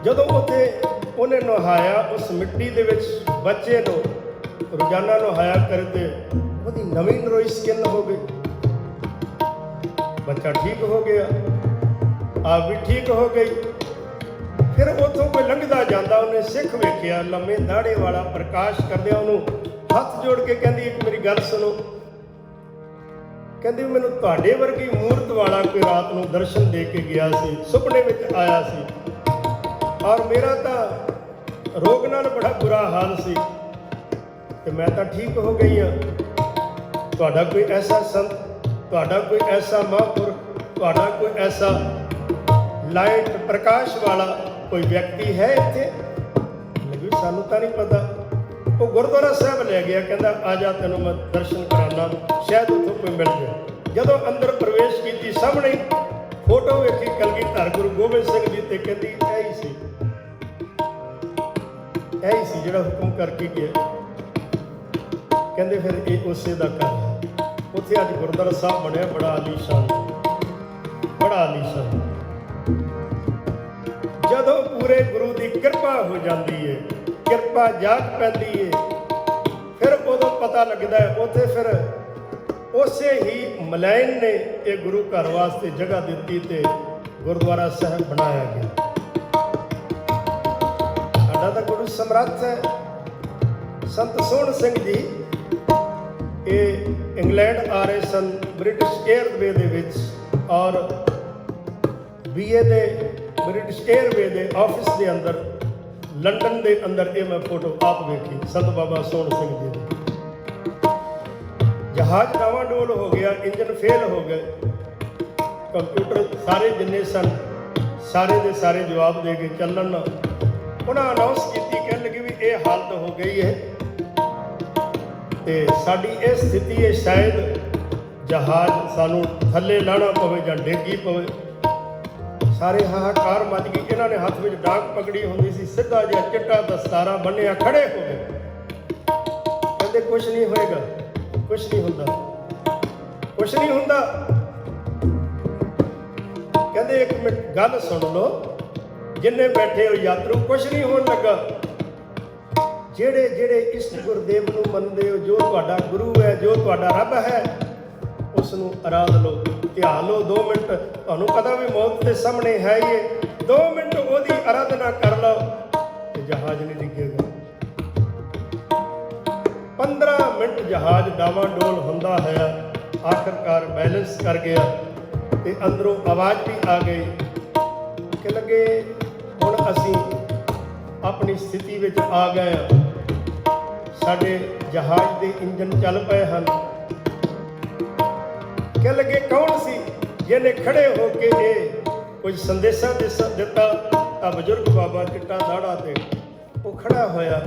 ਜਦੋਂ ਉੱਥੇ ਉਹਨੇ ਨਹਾਇਆ, ਉਸ ਮਿੱਟੀ ਦੇ ਵਿੱਚ ਬੱਚੇ ਨੂੰ ਰੋਜ਼ਾਨਾ ਨਹਾਇਆ ਕਰਦੇ, ਉਹਦੀ ਨਵੀਂ ਨਰੋਈ ਸਕਿਨ ਹੋ ਗਈ, ਬੱਚਾ ਠੀਕ ਹੋ ਗਿਆ, ਆਪ ਵੀ ਠੀਕ ਹੋ ਗਈ। ਫਿਰ ਉੱਥੋਂ ਕੋਈ ਲੰਘਦਾ ਜਾਂਦਾ, ਉਹਨੇ ਸਿੱਖ ਵੇਖਿਆ ਲੰਮੇ ਦਾੜੇ ਵਾਲਾ, ਪ੍ਰਕਾਸ਼ ਕਰਦਿਆਂ ਉਹਨੂੰ ਹੱਥ ਜੋੜ ਕੇ ਕਹਿੰਦੀ ਇੱਕ ਮੇਰੀ ਗੱਲ ਸੁਣੋ। ਕਹਿੰਦੀ ਮੈਨੂੰ ਤੁਹਾਡੇ ਵਰਗੀ ਮੂਰਤ ਵਾਲਾ ਕੋਈ ਰਾਤ ਨੂੰ ਦਰਸ਼ਨ ਦੇ ਕੇ ਗਿਆ ਸੀ, ਸੁਪਨੇ ਵਿੱਚ ਆਇਆ ਸੀ, ਔਰ ਮੇਰਾ ਤਾਂ ਰੋਗ ਨਾਲ ਬੜਾ ਬੁਰਾ ਹਾਲ ਸੀ ਤੇ ਮੈਂ ਤਾਂ ਠੀਕ ਹੋ ਗਈ ਹਾਂ। ਤੁਹਾਡਾ ਕੋਈ ਐਸਾ ਸੰਤ, ਤੁਹਾਡਾ ਕੋਈ ਐਸਾ ਮਹਾਂਪੁਰਖ, ਤੁਹਾਡਾ ਕੋਈ ਐਸਾ ਲਾਈਟ ਪ੍ਰਕਾਸ਼ ਵਾਲਾ ਕੋਈ ਵਿਅਕਤੀ ਹੈ ਇੱਥੇ? ਲੱਗੀ ਸਾਨੂੰ ਤਾਂ ਨਹੀਂ ਪਤਾ। ਉਹ ਗੁਰਦੁਆਰਾ ਸਾਹਿਬ ਲੈ ਗਿਆ, ਕਹਿੰਦਾ ਆ ਜਾ ਤੈਨੂੰ ਮੈਂ ਦਰਸ਼ਨ ਕਰਾਉਣਾ, ਸ਼ਾਇਦ ਉੱਥੋਂ ਕੋਈ ਮਿਲ ਜਾਏ। ਜਦੋਂ ਅੰਦਰ ਪ੍ਰਵੇਸ਼ ਕੀਤੀ, ਸਾਹਮਣੇ ਫੋਟੋ ਵੇਖੀ ਕਲਗੀਧਰ ਗੁਰੂ ਗੋਬਿੰਦ ਸਿੰਘ ਜੀ ਤੇ ਕਹਿੰਦੀ ਇਹ ਹੀ ਸੀ ਜਿਹੜਾ ਹੁਕਮ ਕਰਕੇ ਗਿਆ। ਕਹਿੰਦੇ ਫਿਰ ਇਹ ਉਸੇ ਦਾ ਘਰ ਹੈ। ਉੱਥੇ ਅੱਜ ਗੁਰਦੁਆਰਾ ਸਾਹਿਬ ਬਣਿਆ, ਬੜਾ ਆਲੀਸ਼ਾਨ, ਬੜਾ ਆਲੀਸ਼ਾਨ। ਜਦੋਂ ਪੂਰੇ ਗੁਰੂ ਦੀ ਕਿਰਪਾ ਹੋ ਜਾਂਦੀ ਹੈ, ਕਿਰਪਾ ਜਾਗ ਪੈਂਦੀ ਹੈ, ਫਿਰ ਉਦੋਂ ਪਤਾ ਲੱਗਦਾ ਹੈ। ਉੱਥੇ ਫਿਰ ਉਸੇ ਹੀ ਮਲੈਨ ਨੇ ਇਹ ਗੁਰੂ ਘਰ ਵਾਸਤੇ ਜਗ੍ਹਾ ਦਿੱਤੀ ਤੇ ਗੁਰਦੁਆਰਾ ਸਾਹਿਬ ਬਣਾਇਆ ਗਿਆ। ਸਾਡਾ ਤਾਂ ਗੁਰੂ ਸਮਰੱਥ ਹੈ। ਸੰਤ ਸੋਹਣ ਸਿੰਘ ਜੀ ਇਹ ਇੰਗਲੈਂਡ ਆ ਰਹੇ ਸਨ, ਬ੍ਰਿਟਿਸ਼ ਏਅਰਵੇ ਦੇ ਵਿੱਚ, ਔਰ BA ਦੇ ਬ੍ਰਿਟਿਸ਼ ਏਅਰਵੇ ਦੇ ਆਫਿਸ ਦੇ ਅੰਦਰ, ਲੰਡਨ ਦੇ ਅੰਦਰ, ਇਹ ਮੈਂ ਫੋਟੋ ਆਪ ਵੇਖੀ ਸੰਤ ਬਾਬਾ ਸੋਹਣ ਸਿੰਘ ਜੀ ਦੀ। ਜਹਾਜ਼ ਡਾਵਾਂਡੋਲ ਹੋ ਗਿਆ, ਇੰਜਨ ਫੇਲ ਹੋ ਗਏ, ਕੰਪਿਊਟਰ ਸਾਰੇ ਜਿੰਨੇ ਸਨ ਸਾਰੇ ਦੇ ਸਾਰੇ ਜਵਾਬ ਦੇ ਕੇ ਚੱਲਣ। ਉਹਨਾਂ ਅਨਾਉਂਸ ਕੀਤੀ, ਕਹਿਣ ਲੱਗੇ ਵੀ ਇਹ ਹਾਲਤ ਹੋ ਗਈ ਹੈ ਤੇ ਸਾਡੀ ਇਹ ਸਥਿਤੀ ਹੈ, ਸ਼ਾਇਦ ਜਹਾਜ਼ ਸਾਨੂੰ ਥੱਲੇ ਲਾਣਾ ਪਵੇ ਜਾਂ ਡੇਗੀ ਪਵੇ। ਸਾਰੇ ਹਾਹਾਕਾਰ ਮਚ ਗਈ। ਇਹਨਾਂ ਨੇ ਹੱਥ ਵਿੱਚ ਡਾਂਗ ਪਕੜੀ ਹੁੰਦੀ ਸੀ, ਸਿੱਧਾ ਜਿਹਾ ਚਿੱਟਾ ਦਸਤਾਰਾ ਬੰਨਿਆ, ਖੜੇ ਹੋ ਗਏ। ਕਹਿੰਦੇ ਕੁਛ ਨਹੀਂ ਹੋਏਗਾ, ਕੁਛ ਨਹੀਂ ਹੁੰਦਾ, ਕੁਛ ਨਹੀਂ ਹੁੰਦਾ। ਕਹਿੰਦੇ ਇੱਕ ਮਿੰਟ ਗੱਲ ਸੁਣ ਲਓ, ਜਿੰਨੇ ਬੈਠੇ ਹੋ ਯਾਤਰੂ, ਕੁਛ ਨਹੀਂ ਹੋਣ ਲੱਗਾ। ਜਿਹੜੇ ਜਿਹੜੇ ਇਸ ਗੁਰਦੇਵ ਨੂੰ ਮੰਨਦੇ ਹੋ, ਜੋ ਤੁਹਾਡਾ ਗੁਰੂ ਹੈ, ਜੋ ਤੁਹਾਡਾ ਰੱਬ ਹੈ, ਉਸ ਨੂੰ ਅਰਾਧ ਲਓ, ਧਿਆਨ ਲਓ 2 ਮਿੰਟ। ਤੁਹਾਨੂੰ ਪਤਾ ਵੀ ਮੌਤ ਦੇ ਸਾਹਮਣੇ ਹੈ ਹੀ ਹੈ, 2 ਮਿੰਟ ਉਹਦੀ ਅਰਾਧਨਾ ਕਰ ਲਓ ਤੇ ਜਹਾਜ਼ ਨਹੀਂ ਡਿੱਗੇਗਾ। 15 ਮਿੰਟ ਜਹਾਜ਼ ਡਾਵਾਂਡੋਲ ਹੁੰਦਾ ਹੈ, ਆਖਰਕਾਰ ਬੈਲੈਂਸ ਕਰ ਗਿਆ ਤੇ ਅੰਦਰੋਂ ਆਵਾਜ਼ ਵੀ ਆ ਗਈ ਕਿ ਲੱਗੇ ਹੁਣ ਅਸੀਂ ਆਪਣੀ ਸਥਿਤੀ ਵਿੱਚ ਆ ਗਏ ਹਾਂ। ਸਾਡੇ ਜਹਾਜ਼ ਦੇ ਇੰਜਨ ਚੱਲ ਪਏ ਹਨ। ਕਹਿ ਲੱਗੇ ਕੌਣ ਸੀ ਜਿਹਨੇ ਖੜੇ ਹੋ ਕੇ ਇਹ ਕੁਝ ਸੰਦੇਸ਼ਾ ਦਿੱਤਾ? ਤਾਂ ਬਜ਼ੁਰਗ ਬਾਬਾ ਚਿੱਟਾ ਦਾੜਾ ਤੇ ਉਹ ਖੜਾ ਹੋਇਆ।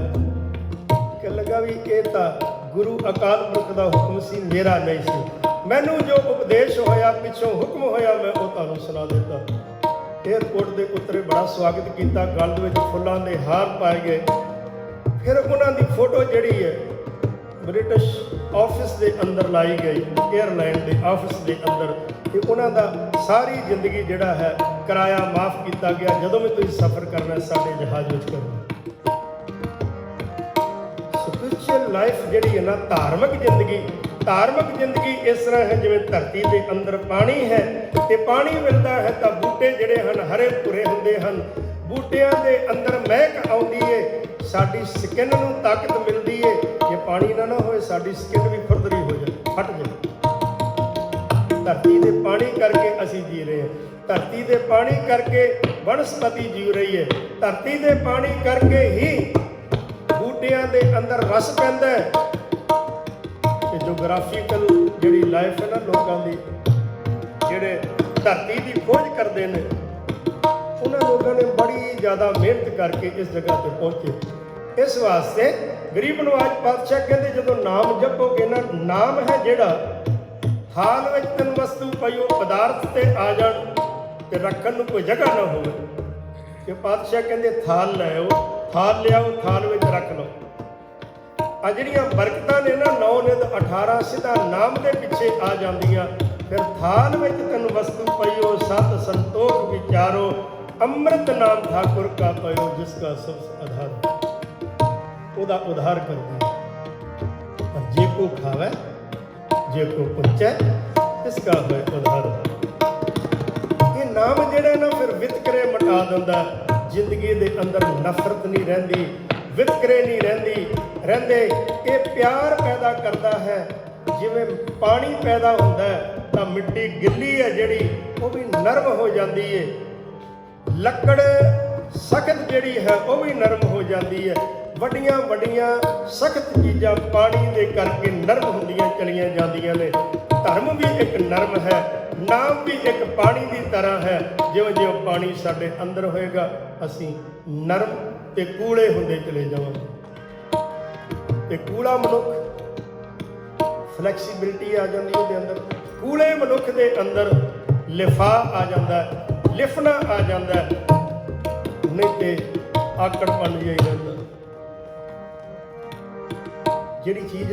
ਕਹਿ ਲੱਗਾ ਵੀ ਇਹ ਤਾਂ ਗੁਰੂ ਅਕਾਲ ਪੁਰਖ ਦਾ ਹੁਕਮ ਸੀ, ਮੇਰਾ ਨਹੀਂ ਸੀ। ਮੈਨੂੰ ਜੋ ਉਪਦੇਸ਼ ਹੋਇਆ, ਪਿੱਛੋਂ ਹੁਕਮ ਹੋਇਆ, ਮੈਂ ਉਹ ਤੁਹਾਨੂੰ ਸੁਣਾ ਦਿੱਤਾ। ਏਅਰਪੋਰਟ ਦੇ ਉਤਰੇ, ਬੜਾ ਸਵਾਗਤ ਕੀਤਾ, ਗਲ ਦੇ ਵਿੱਚ ਫੁੱਲਾਂ ਦੇ ਹਾਰ ਪਾਏ ਗਏ। ਫਿਰ ਉਹਨਾਂ ਦੀ ਫੋਟੋ ਜਿਹੜੀ ਹੈ ਬ੍ਰਿਟਿਸ਼ ਆਫਿਸ ਦੇ ਅੰਦਰ ਲਾਈ ਗਈ, ਏਅਰਲਾਈਨ ਦੇ ਆਫਿਸ ਦੇ ਅੰਦਰ, ਤੇ ਉਹਨਾਂ ਦਾ ਸਾਰੀ ਜ਼ਿੰਦਗੀ ਜਿਹੜਾ ਹੈ ਕਿਰਾਇਆ ਮਾਫ ਕੀਤਾ ਗਿਆ। ਜਦੋਂ ਵੀ ਤੁਸੀਂ ਸਫ਼ਰ ਕਰਨਾ ਸਾਡੇ ਜਹਾਜ਼ ਵਿੱਚ ਕਰਨਾ। ਸਪਿਰਿਚੁਅਲ ਲਾਈਫ ਜਿਹੜੀ ਹੈ ਨਾ, ਧਾਰਮਿਕ ਜ਼ਿੰਦਗੀ ਇਸ ਤਰ੍ਹਾਂ ਹੈ ਜਿਵੇਂ ਧਰਤੀ ਦੇ ਅੰਦਰ ਪਾਣੀ ਹੈ ਤੇ ਪਾਣੀ ਮਿਲਦਾ ਹੈ ਤਾਂ ਬੂਟੇ ਜਿਹੜੇ ਹਨ ਹਰੇ ਭੁਰੇ ਹੁੰਦੇ ਹਨ। ਬੂਟਿਆਂ ਦੇ ਅੰਦਰ ਮਹਿਕ ਆਉਂਦੀ ਹੈ, ਸਾਡੀ ਸਕਿਨ ਨੂੰ ਤਾਕਤ ਮਿਲਦੀ ਹੈ। ਜੇ ਪਾਣੀ ਨਾ ਹੋਏ ਸਾਡੀ ਸਕਿਨ ਵੀ ਖੁਰਦਰੀ ਹੋ ਜਾਏ, ਫਟ ਜਾਏ। ਧਰਤੀ ਦੇ ਪਾਣੀ ਕਰਕੇ ਅਸੀਂ ਜੀ ਰਹੇ ਹਾਂ, ਧਰਤੀ ਦੇ ਪਾਣੀ ਕਰਕੇ ਵਨਸਪਤੀ ਜੀ ਰਹੀ ਹੈ, ਧਰਤੀ ਦੇ ਪਾਣੀ ਕਰਕੇ ਹੀ ਬੂਟਿਆਂ ਦੇ ਅੰਦਰ ਰਸ ਪੈਂਦਾ ਹੈ। ਤੇ ਜੋਗ੍ਰਾਫੀਕਲ ਜਿਹੜੀ ਲਾਈਫ ਹੈ ਨਾ ਲੋਕਾਂ ਦੀ, ਜਿਹੜੇ ਧਰਤੀ ਦੀ ਖੋਜ ਕਰਦੇ ਨੇ, ਉਹਨਾਂ ਲੋਕਾਂ ਨੇ ਬੜੀ ਜ਼ਿਆਦਾ ਮਿਹਨਤ ਕਰਕੇ ਇਸ ਜਗ੍ਹਾ ਤੇ ਪਹੁੰਚੇ। ਇਸ ਵਾਸਤੇ ਗਰੀਬ ਨਵਾਜ਼ ਪਾਤਸ਼ਾਹ ਕਹਿੰਦੇ ਜਦੋਂ ਨਾਮ ਜਪੋਗੇ ਨਾ, ਨਾਮ ਹੈ ਜਿਹੜਾ ਥਾਲ ਵਿੱਚ ਤੈਨੂੰ ਵਸਤੂ ਪਈਓ ਪਦਾਰਥ ਤੇ ਆ ਜਾਣ ਤੇ ਰੱਖਣ ਨੂੰ ਕੋਈ ਜਗ੍ਹਾ ਨਾ ਹੋਵੇ। ਕਿ ਪਾਤਸ਼ਾਹ ਕਹਿੰਦੇ ਥਾਲ ਲੈ ਆਓ, ਥਾਲ ਲਿਆਓ, ਥਾਲ ਵਿੱਚ ਰੱਖ ਲਓ। ਆ ਜਿਹੜੀਆਂ ਬਰਕਤਾਂ ਨੇ ਨਾ 9 ਨਿਧ 18 ਸਿੱਧਾ ਨਾਮ ਦੇ ਪਿੱਛੇ ਆ ਜਾਂਦੀਆਂ। ਫਿਰ ਥਾਲ ਵਿੱਚ ਤੈਨੂੰ ਵਸਤੂ ਪਈਓ, ਸਤ ਸੰਤੋਖ ਵਿਚਾਰੋ, ਅੰਮ੍ਰਿਤ ਨਾਮ ਠਾਕੁਰ ਕਾ ਪਇਓ, ਜਿਸ ਕਾ ਸਭ ਆਧਾਰ। ਉਹਦਾ ਉਧਾਰ ਕਰਦੀ। ਪਰ ਜੇ ਕੋ ਖਾਵੇ जे को पुंचै तिसका होए उधार। ये नाम जिहड़ा ना फिर वितकरे मिटा दिंदा, जिंदगी दे अंदर नफरत नहीं रहिंदी, वितकरे नहीं रहिंदे। ये प्यार पैदा करता है। जिवें पानी पैदा होंदा है तां मिट्टी गिल्ली है जिहड़ी वो भी नरम हो जाती है, लकड़ सख्त जिहड़ी है वो भी नरम हो जाती है। वड्डियां वड्डियां सख्त चीज़ां पानी दे करके नरम हुंदियां चलियां जांदियां ने। धर्म भी एक नरम है, नाम भी एक पानी की तरह है। जिवें जिवें पानी साडे अंदर होएगा असीं नरम ते कूड़े हुंदे चले जावांगे। ते कूड़ा मनुख फ्लैक्सीबिलिटी आ जाती है अंदर, कूड़े मनुख के अंदर लिफा आ जाता है, लिफना आ जाता है, नहीं तो आकड़पन जिहा ही रहिंदा। जिहड़ी चीज़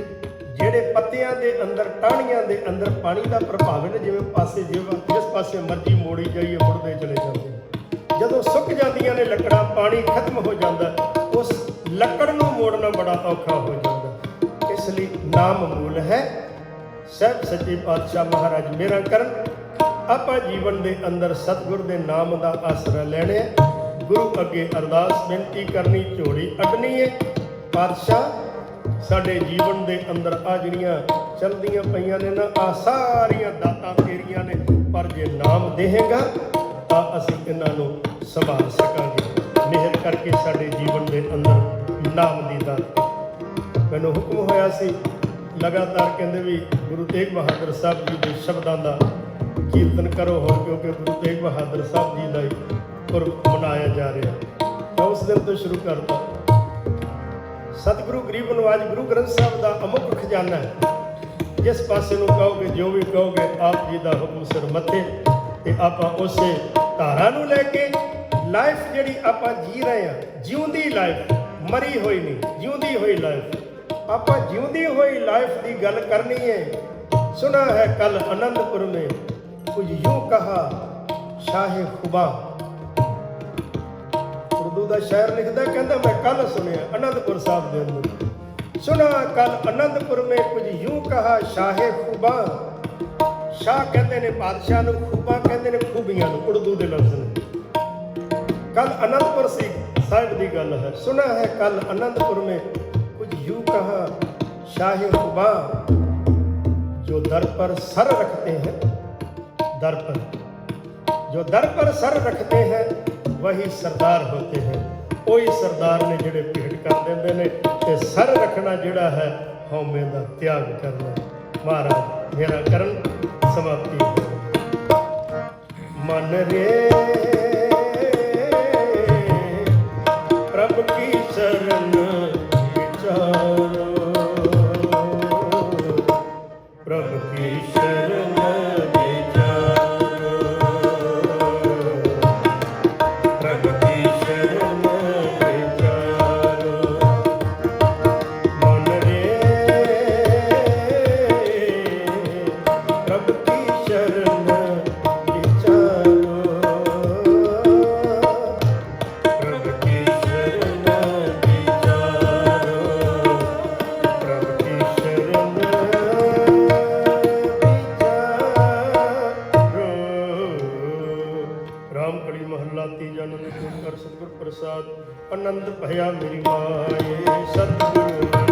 ਜਿਹੜੇ ਪੱਤਿਆਂ ਦੇ ਅੰਦਰ ਟਾਹਣੀਆਂ ਦੇ ਅੰਦਰ ਪਾਣੀ ਦਾ ਪ੍ਰਭਾਵ ਹੈ ਨਾ, ਜਿਵੇਂ ਪਾਸੇ ਜਿਸ ਪਾਸੇ ਮਰਜ਼ੀ ਮੋੜੀ ਜਾਈਏ ਮੁੜਦੇ ਚਲੇ ਜਾਂਦੇ। ਜਦੋਂ ਸੁੱਕ ਜਾਂਦੀਆਂ ਨੇ ਲੱਕੜਾਂ, ਪਾਣੀ ਖਤਮ ਹੋ ਜਾਂਦਾ, ਉਸ ਲੱਕੜ ਨੂੰ ਮੋੜਨਾ ਬੜਾ ਔਖਾ ਹੋ ਜਾਂਦਾ। ਇਸ ਲਈ ਨਾਮ ਮੂਲ ਹੈ। ਸਾਹਿਬ ਸੱਚੇ ਪਾਤਸ਼ਾਹ ਮਹਾਰਾਜ ਮੇਰਾ ਕਰਨ, ਆਪਾਂ ਜੀਵਨ ਦੇ ਅੰਦਰ ਸਤਿਗੁਰ ਦੇ ਨਾਮ ਦਾ ਆਸਰਾ ਲੈਣਾ, ਗੁਰੂ ਅੱਗੇ ਅਰਦਾਸ ਬੇਨਤੀ ਕਰਨੀ, ਝੋਲੀ ਅੱਡਣੀ ਹੈ। ਪਾਤਸ਼ਾਹ ਸਾਡੇ ਜੀਵਨ ਦੇ ਅੰਦਰ ਆ ਜਿਹੜੀਆਂ ਚਲਦੀਆਂ ਪਈਆਂ ਨੇ ਨਾ, ਆ ਸਾਰੀਆਂ ਦਾਤਾਂ ਤੇਰੀਆਂ ਨੇ, ਪਰ ਜੇ ਨਾਮ ਦੇਹੇਗਾ ਤਾਂ ਅਸੀਂ ਇਹਨਾਂ ਨੂੰ ਸੰਭਾਲ ਸਕਾਂਗੇ। ਮਿਹਰ ਕਰਕੇ ਸਾਡੇ ਜੀਵਨ ਦੇ ਅੰਦਰ ਨਾਮ ਦੀ ਦਾਤ। ਮੈਨੂੰ ਹੁਕਮ ਹੋਇਆ ਸੀ ਲਗਾਤਾਰ, ਕਹਿੰਦੇ ਵੀ ਗੁਰੂ ਤੇਗ ਬਹਾਦਰ ਸਾਹਿਬ ਜੀ ਦੇ ਸ਼ਬਦਾਂ ਦਾ ਕੀਰਤਨ ਕਰੋ ਹੁਣ, ਕਿਉਂਕਿ ਗੁਰੂ ਤੇਗ ਬਹਾਦਰ ਸਾਹਿਬ ਜੀ ਦਾ ਹੀ ਪੁਰਬ ਮਨਾਇਆ ਜਾ ਰਿਹਾ। ਮੈਂ ਉਸ ਦਿਨ ਤੋਂ ਸ਼ੁਰੂ ਕਰਤਾ। सतगुरु गरीब नवाज गुरु ग्रंथ साहब का अमुक खजाना है। जिस पासे ਨੂੰ कहोगे, जो भी कहोगे, आप जी का हुक्म सिर मत्थे। ਤੇ ਆਪਾਂ ਉਸੇ ਧਾਰਾ ਨੂੰ ਲੈ ਕੇ ਲਾਈਫ ਜਿਹੜੀ ਆਪਾਂ ਜੀ ਰਹੇ ਹਾਂ, ਜਿਉਂਦੀ ਲਾਈਫ, ਮਰੀ ਹੋਈ ਨਹੀਂ, ਜਿਉਂਦੀ ਹੋਈ ਲਾਈਫ। ਆਪਾਂ ਜਿਉਂਦੀ ਹੋਈ ਲਾਈਫ ਦੀ ਗੱਲ ਕਰਨੀ ਹੈ। ਸੁਨਾ ਹੈ ਕੱਲ ਆਨੰਦਪੁਰ में कुछ यूं कहा शाहे खुबा। ਉਰਦੂ ਦਾ ਸ਼ਾਇਰ ਲਿਖਦਾ, ਕਹਿੰਦਾ ਮੈਂ ਕੱਲ ਸੁਣਿਆ ਅਨੰਦਪੁਰ ਸਾਹਿਬ ਦੇ ਅੰਦਰ, ਸੁਣਾ ਕੱਲ ਅਨੰਦਪੁਰ में कुछ यूं कहा शाहे खुबा। ਸ਼ਾਹ ਕਹਿੰਦੇ ਨੇ ਬਾਦਸ਼ਾਹ ਨੂੰ, ਖੂਬਾ ਕਹਿੰਦੇ ਨੇ ਖੂਬੀਆਂ ਨੂੰ, ਉਰਦੂ ਦੇ ਲਫ਼ਜ਼ ਨੇ। ਕੱਲ ਅਨੰਦਪੁਰ ਸਾਹਿਬ ਦੀ ਗੱਲ ਹੈ। ਸੁਣਾ ਹੈ ਕੱਲ ਅਨੰਦਪੁਰ में कुछ यूं कहा शाहे खुबा। जो दर पर सर रखते हैं, दर पर जो दर पर सर रखते हैं वही सरदार होते हैं। वही सरदार ने जिहड़े भेंट कर देंदे ने, ते सर रखना जिहड़ा है हौमे दा त्याग करना। महाराज मेरा करन समाप्ति। मन रे प्रभु की शरण विचारो, प्रभु की शरण सतगुर प्रसाद आनंद भया मेरी माए। सतगुरु